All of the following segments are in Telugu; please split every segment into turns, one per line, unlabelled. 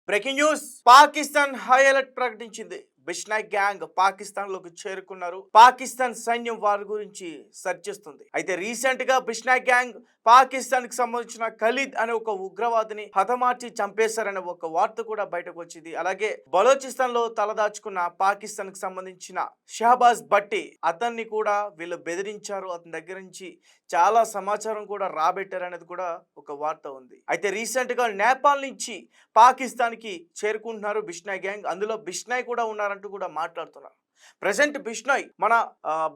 Breaking news, Pakistan high alert ప్రకటించింది. బిష్నాయ్ గ్యాంగ్ పాకిస్తాన్ లోకి చేరుకున్నారు. పాకిస్తాన్ సైన్యం వారి గురించి సెర్చ్ చేస్తుంది. అయితే రీసెంట్ గా బిష్నాయ్ గ్యాంగ్ పాకిస్తాన్ కి సంబంధించిన ఖలీద్ అనే ఒక ఉగ్రవాదిని హతమార్చి చంపేశారనే ఒక వార్త కూడా బయటకు వచ్చింది. అలాగే బలోచిస్తాన్ లో తలదాచుకున్న పాకిస్తాన్ కి సంబంధించిన షహబాజ్ భట్టి అతన్ని కూడా వీళ్ళు బెదిరించారు. అతని దగ్గర నుంచి చాలా సమాచారం కూడా రాబెట్టారనేది కూడా ఒక వార్త ఉంది. అయితే రీసెంట్ గా నేపాల్ నుంచి పాకిస్తాన్ కి చేరుకుంటున్నారు బిష్నాయ్ గ్యాంగ్. అందులో బిష్నాయ్ కూడా ఉన్నారంటూ కూడా మాట్లాడుతున్నారు. ప్రజెంట్ బిష్నాయ్ మన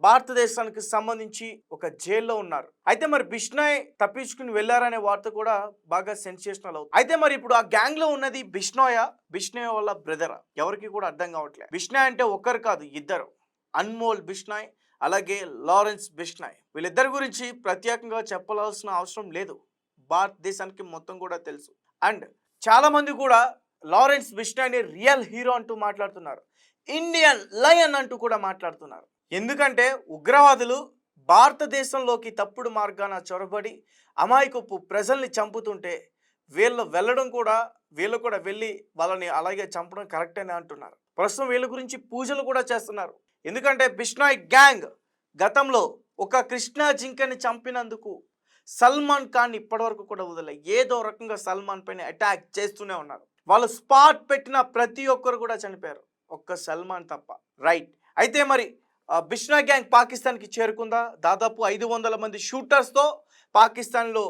భారతదేశానికి సంబంధించి ఒక జైల్లో ఉన్నారు. అయితే మరి బిష్నాయ్ తప్పించుకుని వెళ్లారనే వార్త కూడా బాగా సెన్సేషనల్ అవుతుంది. అయితే మరి ఇప్పుడు ఆ గ్యాంగ్ లో ఉన్నది బిష్నాయ్ వాళ్ళ బ్రదర్ ఎవరికి కూడా అర్థం కావట్లేదు. బిష్నాయ్ అంటే ఒక్కరు కాదు, ఇద్దరు. అన్మోల్ బిష్నాయ్ అలాగే లారెన్స్ బిష్నాయ్. వీళ్ళిద్దరి గురించి ప్రత్యేకంగా చెప్పాల్సిన అవసరం లేదు, భారతదేశానికి మొత్తం కూడా తెలుసు. అండ్ చాలా మంది కూడా లారెన్స్ బిష్నాయ్ని రియల్ హీరో అంటూ మాట్లాడుతున్నారు, ఇండియన్ లయన్ అంటూ కూడా మాట్లాడుతున్నారు. ఎందుకంటే ఉగ్రవాదులు భారతదేశంలోకి తప్పుడు మార్గాన చొరబడి అమాయకపు ప్రజల్ని చంపుతుంటే వీళ్ళు కూడా వెళ్ళి వాళ్ళని అలాగే చంపడం కరెక్ట్ అని అంటున్నారు. ప్రస్తుతం వీళ్ళ గురించి పూజలు కూడా చేస్తున్నారు. ఎందుకంటే బిష్నాయ్ గ్యాంగ్ గతంలో ఒక కృష్ణా జింకని చంపినందుకు సల్మాన్ ఖాన్ ఇప్పటివరకు కూడా వదిలే ఏదో రకంగా సల్మాన్ పైన అటాక్ చేస్తూనే ఉన్నారు. వాళ్ళు స్పాట్ పెట్టిన ప్రతి ఒక్కరు కూడా చనిపోయారు, ఒక్క సల్మాన్ తప్ప. రైట్. అయితే మరి బిష్నాయ్ గ్యాంగ్ పాకిస్తాన్కి చేరుకుందా? దాదాపు 500 మంది షూటర్స్తో పాకిస్తాన్లో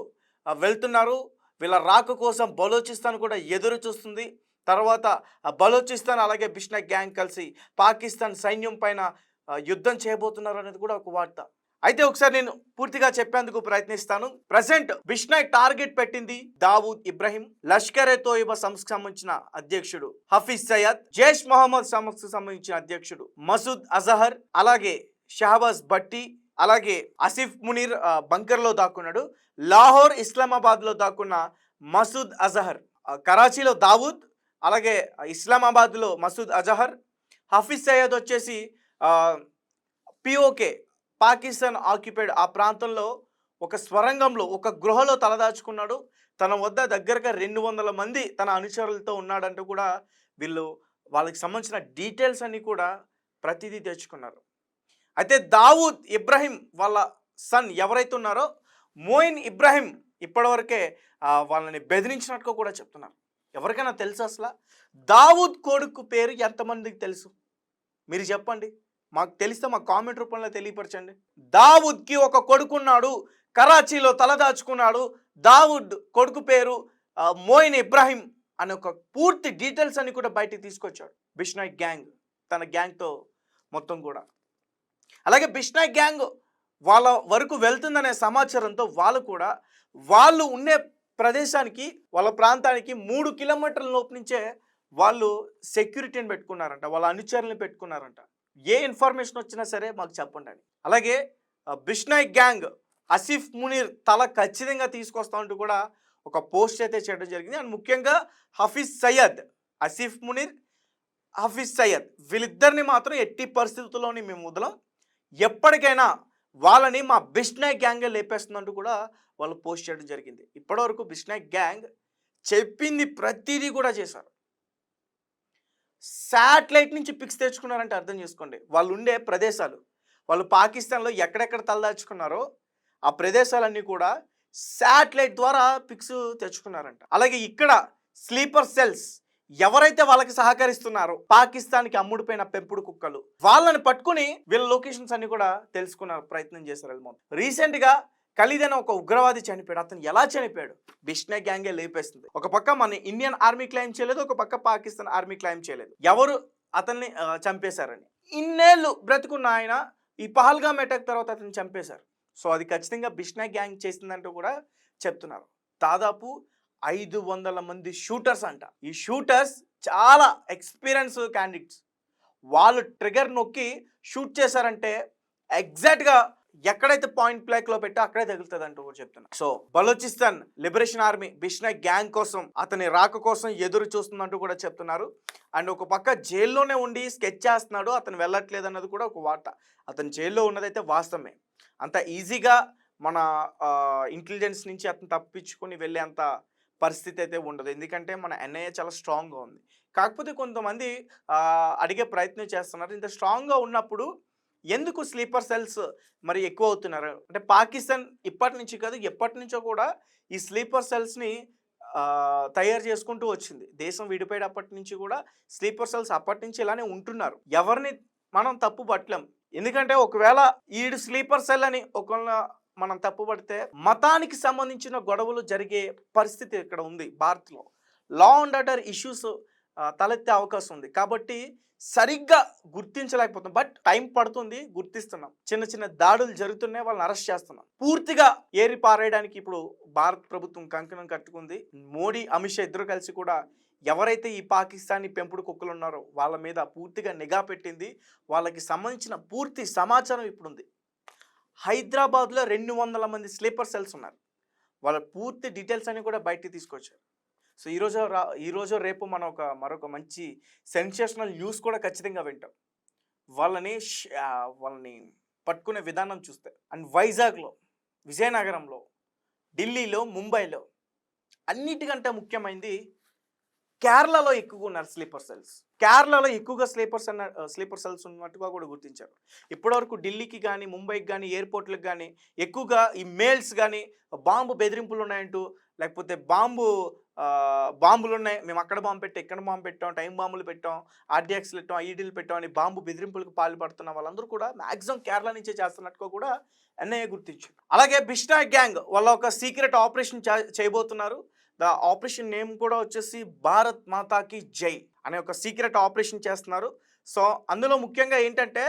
వెళ్తున్నారు. వీళ్ళ రాక కోసం బలోచిస్తాన్ కూడా ఎదురు చూస్తుంది. తర్వాత బలోచిస్తాన్ అలాగే బిష్నాయ్ గ్యాంగ్ కలిసి పాకిస్తాన్ సైన్యం పైన యుద్ధం చేయబోతున్నారు అనేది కూడా ఒక వార్త. అయితే ఒకసారి నేను పూర్తిగా చెప్పేందుకు ప్రయత్నిస్తాను. ప్రజెంట్ బిష్నాయ్ టార్గెట్ పెట్టింది దావూద్ ఇబ్రహీం, లష్కర్ ఎ తోయిబా సంస్థకు సంబంధించిన అధ్యక్షుడు హఫీజ్ సయ్యద్, జైష్ మొహమ్మద్ సంస్థకు సంబంధించిన అధ్యక్షుడు మసూద్ అజహర్, అలాగే షహబాజ్ భట్టి, అలాగే ఆసిఫ్ మునీర్ బంకర్ లో దాక్కున్నాడు. లాహోర్ ఇస్లామాబాద్ లో దాక్కున్న మసూద్ అజహర్, కరాచీలో దావూద్, అలాగే ఇస్లామాబాద్ లో మసూద్ అజహర్. హఫీజ్ సయ్యద్ వచ్చేసి పిఓకే పాకిస్తాన్ ఆక్యుపైడ్ ఆ ప్రాంతంలో ఒక స్వరంగంలో ఒక గృహలో తలదాచుకున్నాడు. తన వద్ద దగ్గరగా 200 మంది తన అనుచరులతో ఉన్నాడంటూ కూడా వాళ్ళకి సంబంధించిన డీటెయిల్స్ అన్నీ కూడా ప్రతిదీ తెచ్చుకున్నారు. అయితే దావూద్ ఇబ్రహీం వాళ్ళ సన్ ఎవరైతే ఉన్నారో మోయిన్ ఇబ్రహీం ఇప్పటివరకే వాళ్ళని బెదిరించినట్టుగా కూడా చెప్తున్నారు. ఎవరికైనా తెలుసు అసలు దావూద్ కొడుకు పేరు ఎంతమందికి తెలుసు? మీరు చెప్పండి, మాకు తెలిస్తే మా కామెంట్ రూపంలో తెలియపరచండి. దావూద్కి ఒక కొడుకున్నాడు, కరాచీలో తలదాచుకున్నాడు. దావూద్ కొడుకు పేరు మోయిన్ ఇబ్రాహీం అనే ఒక పూర్తి డీటెయిల్స్ అన్ని కూడా బయటికి తీసుకొచ్చాడు బిష్నాయ్ గ్యాంగ్ తన గ్యాంగ్తో మొత్తం కూడా. అలాగే బిష్నాయ్ గ్యాంగ్ వాళ్ళ వరకు వెళ్తుందనే సమాచారంతో వాళ్ళు ఉండే ప్రదేశానికి వాళ్ళ ప్రాంతానికి 3 కిలోమీటర్ల లోపు నుంచే వాళ్ళు సెక్యూరిటీని పెట్టుకున్నారంట, వాళ్ళ అనుచరులను పెట్టుకున్నారంట. ఏ ఇన్ఫర్మేషన్ వచ్చినా సరే మాకు చెప్పండి అని. అలాగే బిష్నాయ్ గ్యాంగ్ ఆసిఫ్ మునీర్ తల ఖచ్చితంగా తీసుకొస్తా అంటూ కూడా ఒక పోస్ట్ అయితే చేయడం జరిగింది. అండ్ ముఖ్యంగా హఫీజ్ సయ్యద్, ఆసిఫ్ మునీర్, హఫీజ్ సయ్యద్ వీళ్ళిద్దరిని మాత్రం ఎట్టి పరిస్థితుల్లోని మేము వదలం, ఎప్పటికైనా వాళ్ళని మా బిష్నాయ్ గ్యాంగే లేపేస్తుందంటూ కూడా వాళ్ళు పోస్ట్ చేయడం జరిగింది. ఇప్పటివరకు బిష్నాయ్ గ్యాంగ్ చెప్పింది ప్రతిదీ కూడా చేశారు. శాటిలైట్ నుంచి పిక్స్ తెచ్చుకున్నారంటే అర్థం చేసుకోండి. వాళ్ళు ఉండే ప్రదేశాలు, వాళ్ళు పాకిస్తాన్లో ఎక్కడెక్కడ తలదాచుకున్నారో ఆ ప్రదేశాలన్నీ కూడా శాటిలైట్ ద్వారా పిక్స్ తెచ్చుకున్నారంట. అలాగే ఇక్కడ స్లీపర్ సెల్స్ ఎవరైతే వాళ్ళకి సహకరిస్తున్నారో పాకిస్తాన్కి అమ్ముడుపోయిన పెంపుడు కుక్కలు, వాళ్ళని పట్టుకుని వీళ్ళ లొకేషన్స్ అన్ని కూడా తెలుసుకున్నారు, ప్రయత్నం చేశారు. రీసెంట్గా ఖలీద్ అనే ఒక ఉగ్రవాది చనిపోయాడు. అతను ఎలా చనిపోయాడు? బిష్నాయ్ గ్యాంగే లేపేస్తుంది. ఒక పక్క మన ఇండియన్ ఆర్మీ క్లెయిమ్ చేయలేదు, ఒక పక్క పాకిస్తాన్ ఆర్మీ క్లెయిమ్ చేయలేదు ఎవరు అతన్ని చంపేశారని. ఇన్నేళ్ళు బ్రతుకున్న ఆయన ఈ పహల్గామ్ అటాక్ తర్వాత అతన్ని చంపేశారు. సో అది ఖచ్చితంగా బిష్నాయ్ గ్యాంగ్ చేసిందంటూ కూడా చెప్తున్నారు. దాదాపు 500 మంది షూటర్స్ అంట. ఈ షూటర్స్ చాలా ఎక్స్పీరియన్స్ క్యాండిడేట్స్. వాళ్ళు ట్రిగర్ నొక్కి షూట్ చేశారంటే ఎగ్జాక్ట్గా ఎక్కడైతే పాయింట్ బ్లాక్ లో పెట్టా అక్కడే తగులుతుంది అంటూ కూడా చెప్తున్నా. So Balochistan liberation army Bishnoi gang కోసం, అతని రాక కోసం ఎదురు చూస్తుందంటూ కూడా చెప్తున్నారు. అండ్ ఒక పక్క జైల్లోనే ఉండి స్కెచ్ చేస్తున్నాడు, అతను వెళ్ళట్లేదు అన్నది కూడా ఒక వార్త. అతను జైల్లో ఉన్నదైతే వాస్తవమే. అంత ఈజీగా మన ఇంటెలిజెన్స్ నుంచి అతను తప్పించుకొని వెళ్ళే అంత పరిస్థితి అయితే ఉండదు. ఎందుకంటే మన ఎన్ఐఏ చాలా స్ట్రాంగ్‌గా ఉంది. కాకపోతే కొంతమంది అడిగే ప్రయత్నం చేస్తున్నారు. ఇంత స్ట్రాంగ్‌గా ఉన్నప్పుడు ఎందుకు స్లీపర్ సెల్స్ మరి ఎక్కువ అవుతున్నారు? అంటే పాకిస్తాన్ ఇప్పటి నుంచి కాదు, ఎప్పటినుంచో కూడా ఈ స్లీపర్ సెల్స్‌ని తయారు చేసుకుంటూ వచ్చింది. దేశం విడిపోయేటప్పటి నుంచి కూడా స్లీపర్ సెల్స్ అప్పటినుంచి ఇలానే ఉంటున్నారు. ఎవరిని మనం తప్పు పట్టలేం. ఎందుకంటే ఒకవేళ ఈడు స్లీపర్ సెల్ అని ఒకవేళ మనం తప్పుపడితే మతానికి సంబంధించిన గొడవలు జరిగే పరిస్థితి ఇక్కడ ఉంది భారత్లో. లా అండ్ ఆర్డర్ ఇష్యూస్ తలెత్తే అవకాశం ఉంది. కాబట్టి సరిగ్గా గుర్తించలేకపోతున్నాం. బట్ టైం పడుతుంది, గుర్తిస్తున్నాం. చిన్న చిన్న దాడులు జరుగుతున్నాయి, వాళ్ళని అరెస్ట్ చేస్తున్నాం. పూర్తిగా ఏరి పారేయడానికి ఇప్పుడు భారత ప్రభుత్వం కంకణం కట్టుకుంది. మోడీ, అమిత్ షా ఇద్దరు కలిసి కూడా ఎవరైతే ఈ పాకిస్తానీ పెంపుడు కుక్కలు ఉన్నారో వాళ్ళ మీద పూర్తిగా నిఘా పెట్టింది. వాళ్ళకి సంబంధించిన పూర్తి సమాచారం ఇప్పుడుంది. హైదరాబాద్లో 200 మంది స్లీపర్ సెల్స్ ఉన్నారు. వాళ్ళ పూర్తి డీటెయిల్స్ అన్ని కూడా బయటికి తీసుకొచ్చారు. సో ఈరోజు రేపు మనం మరొక మంచి సెన్సేషనల్ న్యూస్ కూడా ఖచ్చితంగా వింటాం. వాళ్ళని పట్టుకునే విధానం చూస్తే. అండ్ వైజాగ్లో, విజయనగరంలో, ఢిల్లీలో, ముంబైలో అన్నిటికంటే ముఖ్యమైనది కేరళలో ఎక్కువగా ఉన్నారు స్లీపర్ సెల్స్. కేరళలో ఎక్కువగా స్లీపర్ సెల్స్ ఉన్నట్టుగా కూడా గుర్తించారు. ఇప్పటివరకు ఢిల్లీకి కానీ, ముంబైకి కానీ, ఎయిర్పోర్ట్లకు కానీ ఎక్కువగా ఈ మెయిల్స్ కానీ బాంబు బెదిరింపులు ఉన్నాయంటూ, లేకపోతే బాంబులు ఉన్నాయి, మేము అక్కడ బాంబు పెట్టాం, ఇక్కడ బాంబు పెట్టాం, టైం బాంబులు పెట్టాం, ఆర్డిఎక్స్లు పెట్టాం, ఐఈడీలు పెట్టాం అని బాంబు బెదిరింపులకు పాల్పడుతున్న వాళ్ళందరూ కూడా మ్యాక్సిమం కేరళ నుంచే చేస్తున్నట్టుగా కూడా ఎన్ఐఏ గుర్తించారు. అలాగే బిష్నాయ్ గ్యాంగ్ వాళ్ళ ఒక సీక్రెట్ ఆపరేషన్ చేయబోతున్నారు. ద ఆపరేషన్ నేమ్ కూడా వచ్చేసి భారత్ మాతాకి జై అనే ఒక సీక్రెట్ ఆపరేషన్ చేస్తున్నారు. సో అందులో ముఖ్యంగా ఏంటంటే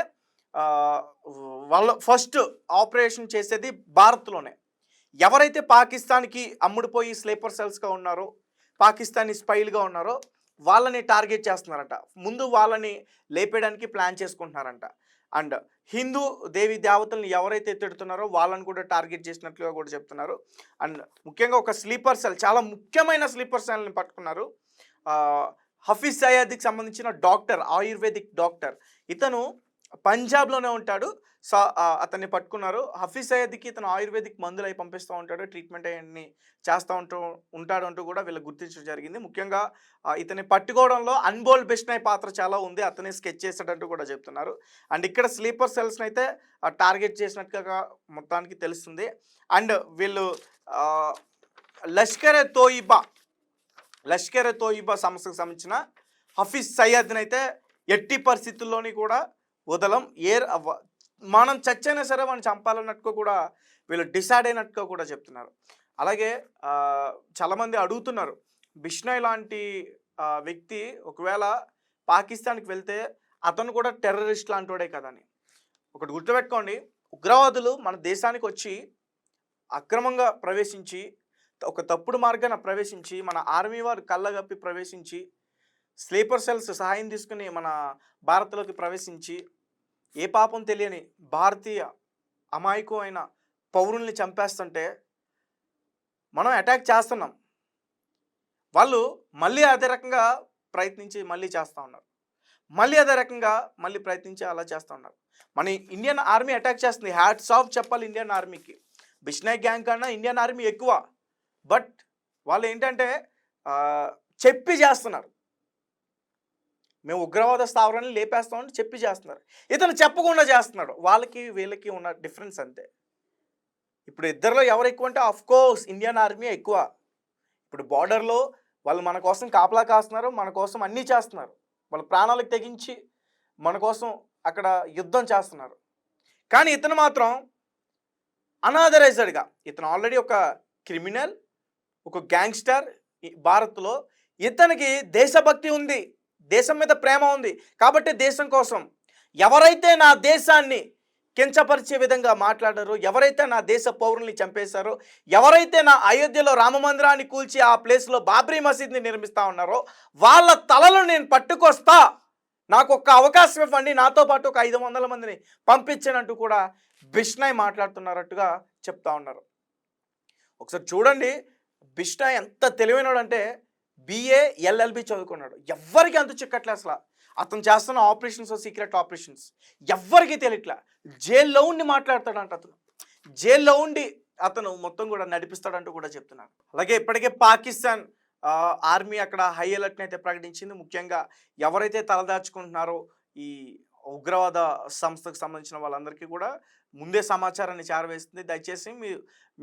వాళ్ళ ఫస్ట్ ఆపరేషన్ చేసేది భారత్లోనే. ఎవరైతే పాకిస్తాన్కి అమ్ముడుపోయి స్లీపర్ సెల్స్గా ఉన్నారో, పాకిస్తానీ స్పైలుగా ఉన్నారో వాళ్ళని టార్గెట్ చేస్తున్నారట. ముందు వాళ్ళని లేపేయడానికి ప్లాన్ చేసుకుంటున్నారంట. అండ్ హిందూ దేవి దేవతలను ఎవరైతే తిడుతున్నారో వాళ్ళని కూడా టార్గెట్ చేసినట్లుగా కూడా చెప్తున్నారు. అండ్ ముఖ్యంగా ఒక స్లీపర్ సెల్, చాలా ముఖ్యమైన స్లీపర్ సెల్ని పట్టుకున్నారు. హఫీజ్ సయ్యద్కి సంబంధించిన డాక్టర్, ఆయుర్వేదిక్ డాక్టర్. ఇతను పంజాబ్లోనే ఉంటాడు. సో అతన్ని పట్టుకున్నారు. హఫీజ్ సయ్యద్కి ఇతను ఆయుర్వేదిక్ మందులు అవి పంపిస్తూ ఉంటాడు, ట్రీట్మెంట్ అవన్నీ చేస్తూ ఉంటాడు అంటూ కూడా వీళ్ళు గుర్తించడం జరిగింది. ముఖ్యంగా ఇతన్ని పట్టుకోవడంలో అన్బోల్ బిష్నాయ్ పాత్ర చాలా ఉంది, అతనే స్కెచ్ చేసేటట్టు కూడా చెప్తున్నారు. అండ్ ఇక్కడ స్లీపర్ సెల్స్ని అయితే టార్గెట్ చేసినట్టుగా మొత్తానికి తెలుస్తుంది. అండ్ వీళ్ళు లష్కర్ ఎ తోయిబా సంస్థకు సంబంధించిన హఫీజ్ సయ్యద్ని అయితే ఎట్టి పరిస్థితుల్లోని కూడా వదలం, మనం చచ్చైనా సరే వాడిని చంపాలన్నట్టుగా కూడా వీళ్ళు డిసైడ్ అయినట్టుగా కూడా చెప్తున్నారు. అలాగే చాలామంది అడుగుతున్నారు, బిష్నాయ్ లాంటి వ్యక్తి ఒకవేళ పాకిస్తాన్కి వెళ్తే అతను కూడా టెర్రరిస్ట్ లాంటి వాడే కదా అని. ఒకటి గుర్తుపెట్టుకోండి, ఉగ్రవాదులు మన దేశానికి వచ్చి అక్రమంగా ప్రవేశించి, ఒక తప్పుడు మార్గాన ప్రవేశించి, మన ఆర్మీ వారు కళ్ళగప్పి ప్రవేశించి, స్లీపర్ సెల్స్ సహాయం తీసుకుని మన భారత్లోకి ప్రవేశించి, ఏ పాపం తెలియని భారతీయ అమాయకు అయిన పౌరుల్ని చంపేస్తుంటే మనం అటాక్ చేస్తున్నాం. వాళ్ళు మళ్ళీ అదే రకంగా ప్రయత్నించి మళ్ళీ చేస్తూ ఉన్నారు, మళ్ళీ అదే రకంగా మళ్ళీ ప్రయత్నించి అలా చేస్తూ ఉన్నారు. మన ఇండియన్ ఆర్మీ అటాక్ చేస్తుంది, హ్యాట్స్ ఆఫ్ చెప్పాలి ఇండియన్ ఆర్మీకి. బిష్నాయ్ గ్యాంగ్ కన్నా ఇండియన్ ఆర్మీ ఎక్కువ. బట్ వాళ్ళు ఏంటంటే చెప్పి చేస్తున్నారు, మేము ఉగ్రవాద స్థావరాన్ని లేపేస్తామని చెప్పి చేస్తున్నారు. ఇతను చెప్పకుండా చేస్తున్నాడు. వాళ్ళకి వీళ్ళకి ఉన్న డిఫరెన్స్ అంతే. ఇప్పుడు ఇద్దరిలో ఎవరు ఎక్కువ అంటే అఫ్కోర్స్ ఇండియన్ ఆర్మీ ఎక్కువ. ఇప్పుడు బార్డర్లో వాళ్ళు మన కోసం కాపలా కాస్తున్నారు, మన కోసం అన్నీ చేస్తున్నారు, వాళ్ళ ప్రాణాలకు తెగించి మన కోసం అక్కడ యుద్ధం చేస్తున్నారు. కానీ ఇతను మాత్రం అనాథరైజ్డ్గా, ఇతను ఆల్రెడీ ఒక క్రిమినల్, ఒక గ్యాంగ్స్టర్ భారత్లో. ఇతనికి దేశభక్తి ఉంది, దేశం మీద ప్రేమ ఉంది. కాబట్టి దేశం కోసం ఎవరైతే నా దేశాన్ని కించపరిచే విధంగా మాట్లాడారో, ఎవరైతే నా దేశ పౌరుల్ని చంపేశారో, ఎవరైతే నా అయోధ్యలో రామ మందిరాన్ని కూల్చి ఆ ప్లేస్లో బాబ్రీ మసీద్ని నిర్మిస్తూ ఉన్నారో వాళ్ళ తలలు నేను పట్టుకొస్తా, నాకు ఒక్క అవకాశం ఇవ్వండి, నాతో పాటు ఒక 500 మందిని పంపించానంటూ కూడా బిష్నాయ్ మాట్లాడుతున్నట్టుగా చెప్తా ఉన్నారు. ఒకసారి చూడండి, బిష్నాయ్ ఎంత తెలివైనడంటే BA LLB చదువుకున్నాడు. ఎవ్వరికి అంత చిక్కట్లే అసలు. అతను చేస్తున్న ఆపరేషన్స్, సీక్రెట్ ఆపరేషన్స్ ఎవ్వరికి తెలియట్లా. జైల్లో ఉండి మాట్లాడతాడంట అతను. జైల్లో ఉండి అతను మొత్తం కూడా నడిపిస్తాడంటూ కూడా చెప్తున్నారు. అలాగే ఇప్పటికే పాకిస్తాన్ ఆర్మీ అక్కడ హై అలర్ట్ని అయితే ప్రకటించింది. ముఖ్యంగా ఎవరైతే తలదాచుకుంటున్నారో ఈ ఉగ్రవాద సంస్థకు సంబంధించిన వాళ్ళందరికీ కూడా ముందే సమాచారాన్ని చేరవేస్తుంది. దయచేసి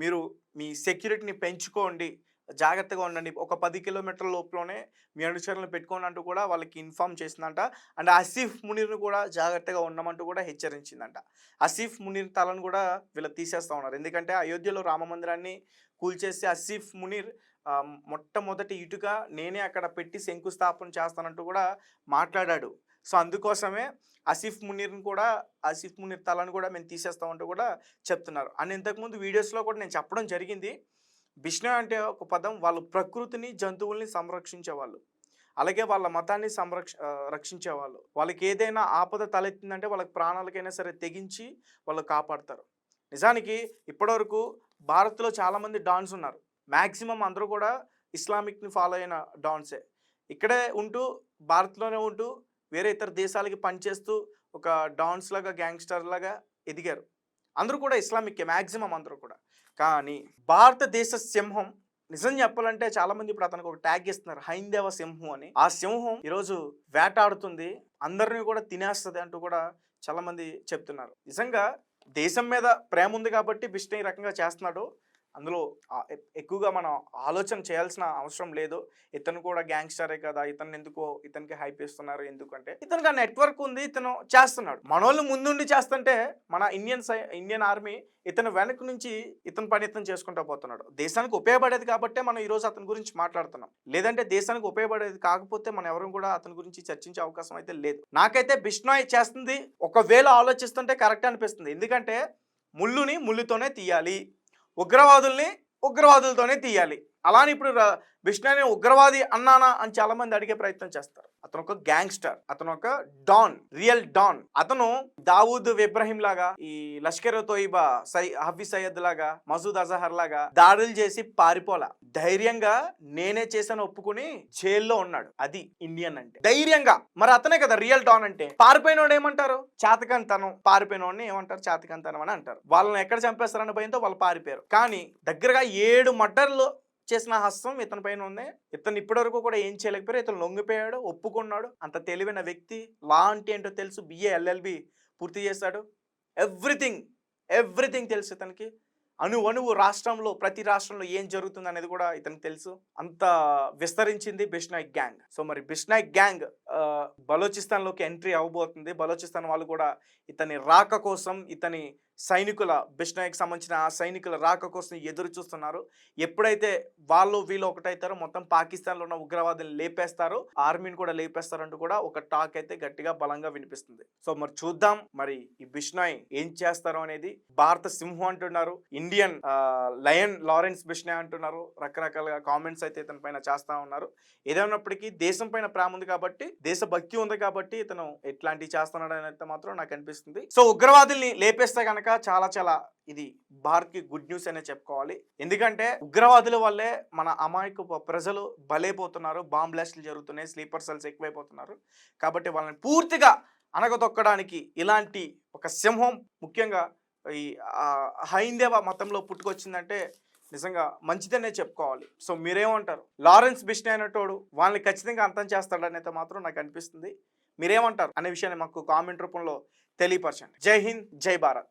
మీరు మీ సెక్యూరిటీని పెంచుకోండి, జాగ్రత్తగా ఉండండి, ఒక 10 కిలోమీటర్ల లోపులోనే మీ అనుచరులను పెట్టుకోండి అంటూ కూడా వాళ్ళకి ఇన్ఫామ్ చేసిందంట. అండ్ ఆసిఫ్ మునీర్ను కూడా జాగ్రత్తగా ఉండమంటూ కూడా హెచ్చరించిందంట. ఆసిఫ్ మునీర్ తలను కూడా వీళ్ళు తీసేస్తూ ఉన్నారు. ఎందుకంటే అయోధ్యలో రామ మందిరాన్ని కూల్చేసి ఆసిఫ్ మునీర్ మొట్టమొదటి ఇటుక నేనే అక్కడ పెట్టి శంకుస్థాపన చేస్తానంటూ కూడా మాట్లాడాడు. సో అందుకోసమే ఆసిఫ్ మునీర్ తలను కూడా మేము తీసేస్తామంటూ కూడా చెప్తున్నారు. అండ్ ఇంతకుముందు వీడియోస్లో కూడా నేను చెప్పడం జరిగింది. బిష్నోయ్ అంటే ఒక పదం, వాళ్ళు ప్రకృతిని జంతువుల్ని సంరక్షించేవాళ్ళు, అలాగే వాళ్ళ మతాన్ని రక్షించేవాళ్ళు. వాళ్ళకి ఏదైనా ఆపద తలెత్తిందంటే వాళ్ళకి ప్రాణాలకైనా సరే తెగించి వాళ్ళు కాపాడతారు. నిజానికి ఇప్పటివరకు భారత్లో చాలామంది డాన్స్ ఉన్నారు. మ్యాక్సిమం అందరూ కూడా ఇస్లామిక్ని ఫాలో అయిన డాన్సే. ఇక్కడే ఉంటూ భారత్లోనే ఉంటూ వేరే ఇతర దేశాలకి పనిచేస్తూ ఒక డాన్స్ లాగా గ్యాంగ్స్టర్ లాగా ఎదిగారు. అందరూ కూడా ఇస్లామిక్కే మ్యాక్సిమం అందరూ కూడా. కానీ భారతదేశ సింహం, నిజం చెప్పాలంటే చాలామంది ఇప్పుడు అతనికి ఒక ట్యాగ్ ఇస్తున్నారు, హైందవ సింహం అని. ఆ సింహం ఈరోజు వేటాడుతుంది, అందరినీ కూడా తినేస్తుంది అంటూ కూడా చాలామంది చెప్తున్నారు. నిజంగా దేశం మీద ప్రేమ ఉంది కాబట్టి బిష్ణోయ్ ఈ రకంగా చేస్తున్నాడు. అందులో ఎక్కువగా మనం ఆలోచన చేయాల్సిన అవసరం లేదు. ఇతను కూడా గ్యాంగ్స్టరే కదా, ఇతనికి హైప్ ఇస్తున్నారు ఎందుకంటే ఇతనికి ఆ నెట్వర్క్ ఉంది, ఇతను చేస్తున్నాడు. మనోళ్ళు ముందుండి చేస్తుంటే మన ఇండియన్ ఆర్మీ ఇతను వెనక నుంచి ఇతని పని ఇతను చేసుకుంటూ పోతున్నాడు. దేశానికి ఉపయోగపడేది కాబట్టే మనం ఈరోజు అతని గురించి మాట్లాడుతున్నాం. లేదంటే దేశానికి ఉపయోగపడేది కాకపోతే మనం ఎవరు కూడా అతని గురించి చర్చించే అవకాశం అయితే లేదు. నాకైతే బిష్ణోయ్ చేస్తుంది ఒకవేళ ఆలోచిస్తుంటే కరెక్ట్ అనిపిస్తుంది. ఎందుకంటే ముళ్ళుని ముళ్ళుతోనే తీయాలి, ఉగ్రవాదుల్ని ఉగ్రవాదులతోనే తీయాలి. అలానే ఇప్పుడు బిష్ణోయ్ని ఉగ్రవాది అన్నానా అని చాలా మంది అడిగే ప్రయత్నం చేస్తారు. అతను ఒక గ్యాంగ్స్టర్, అతను ఒక డాన్, రియల్ డాన్. అతను దావూద్ ఇబ్రాహిం లాగా, ఈ లష్కర్ తోయిబా హఫీజ్ సయ్యద్ లాగా, మసూద్ అజహర్ లాగా దాడులు చేసి పారిపోలా. ధైర్యంగా నేనే చేశాను ఒప్పుకుని జైల్లో ఉన్నాడు. అది ఇండియన్ అంటే ధైర్యంగా. మరి అతనే కదా రియల్ డాన్ అంటే. పారిపోయినోడు ఏమంటారు? చాతకంతనం. పారిపోయినోడిని ఏమంటారు? చాతకంతనం అని అంటారు. వాళ్ళని ఎక్కడ చంపేస్తారన్న భయంతో వాళ్ళు పారిపోయారు. కానీ దగ్గరగా 7 మర్డర్లు చేసిన హస్తం ఇతని పైన ఉంది. ఇతను ఇప్పటివరకు కూడా ఏం చేయలేకపోయారు. ఇతను లొంగిపోయాడు, ఒప్పుకున్నాడు. అంత తెలివైన వ్యక్తి. లా అంటే ఏంటో తెలుసు, BA LLB పూర్తి చేశాడు. ఎవ్రీథింగ్ తెలుసు ఇతనికి. అణువు రాష్ట్రంలో, ప్రతి రాష్ట్రంలో ఏం జరుగుతుంది అనేది కూడా ఇతనికి తెలుసు. అంత విస్తరించింది బిష్నోయ్ గ్యాంగ్. సో మరి బిష్నోయ్ గ్యాంగ్ బలోచిస్తాన్లోకి ఎంట్రీ అవ్వబోతుంది. బలోచిస్తాన్ వాళ్ళు కూడా ఇతని రాక కోసం, ఇతని సైనికుల, బిష్నోయ్కి సంబంధించిన ఆ సైనికుల రాక కోసం ఎదురు చూస్తున్నారు. ఎప్పుడైతే వీళ్ళు ఒకటైతారో మొత్తం పాకిస్తాన్లో ఉన్న ఉగ్రవాదులు లేపేస్తారు, ఆర్మీని కూడా లేపేస్తారంటూ కూడా ఒక టాక్ అయితే గట్టిగా బలంగా వినిపిస్తుంది. సో మరి చూద్దాం మరి ఈ బిష్నోయ్ ఏం చేస్తారో అనేది. భారత సింహం అంటున్నారు, ఇండియన్ లయన్ లారెన్స్ బిష్నోయ్ అంటున్నారు. రకరకాలుగా కామెంట్స్ అయితే ఇతని పైన చేస్తా ఉన్నారు. ఏదైనప్పటికీ దేశం పైన ప్రేమ ఉంది కాబట్టి, దేశభక్తి ఉంది కాబట్టి ఇతను ఎట్లాంటివి చేస్తున్నాడు అనేది మాత్రం నాకు అనిపిస్తుంది. సో ఉగ్రవాదుల్ని లేపేస్తే కనుక చాలా ఇది భారత్కి గుడ్ న్యూస్ అనే చెప్పుకోవాలి. ఎందుకంటే ఉగ్రవాదుల వల్లే మన అమాయక ప్రజలు బలైపోతున్నారు, బాంబ్ బ్లాస్టులు జరుగుతున్నాయి, స్లీపర్ సెల్స్ ఎక్కువైపోతున్నారు. కాబట్టి వాళ్ళని పూర్తిగా అనగదొక్కడానికి ఇలాంటి ఒక సింహం, ముఖ్యంగా ఈ హైందవ మతంలో పుట్టుకొచ్చిందంటే నిజంగా మంచిదనే చెప్పుకోవాలి. సో మీరేమంటారు? లారెన్స్ బిష్నోయ్ అనేటోడు వాళ్ళని ఖచ్చితంగా అంతం చేస్తాడనేది మాత్రం నాకు అనిపిస్తుంది. మీరేమంటారు అనే విషయాన్ని మాకు కామెంట్ రూపంలో తెలియపరచండి. జై హింద్, జై భారత్.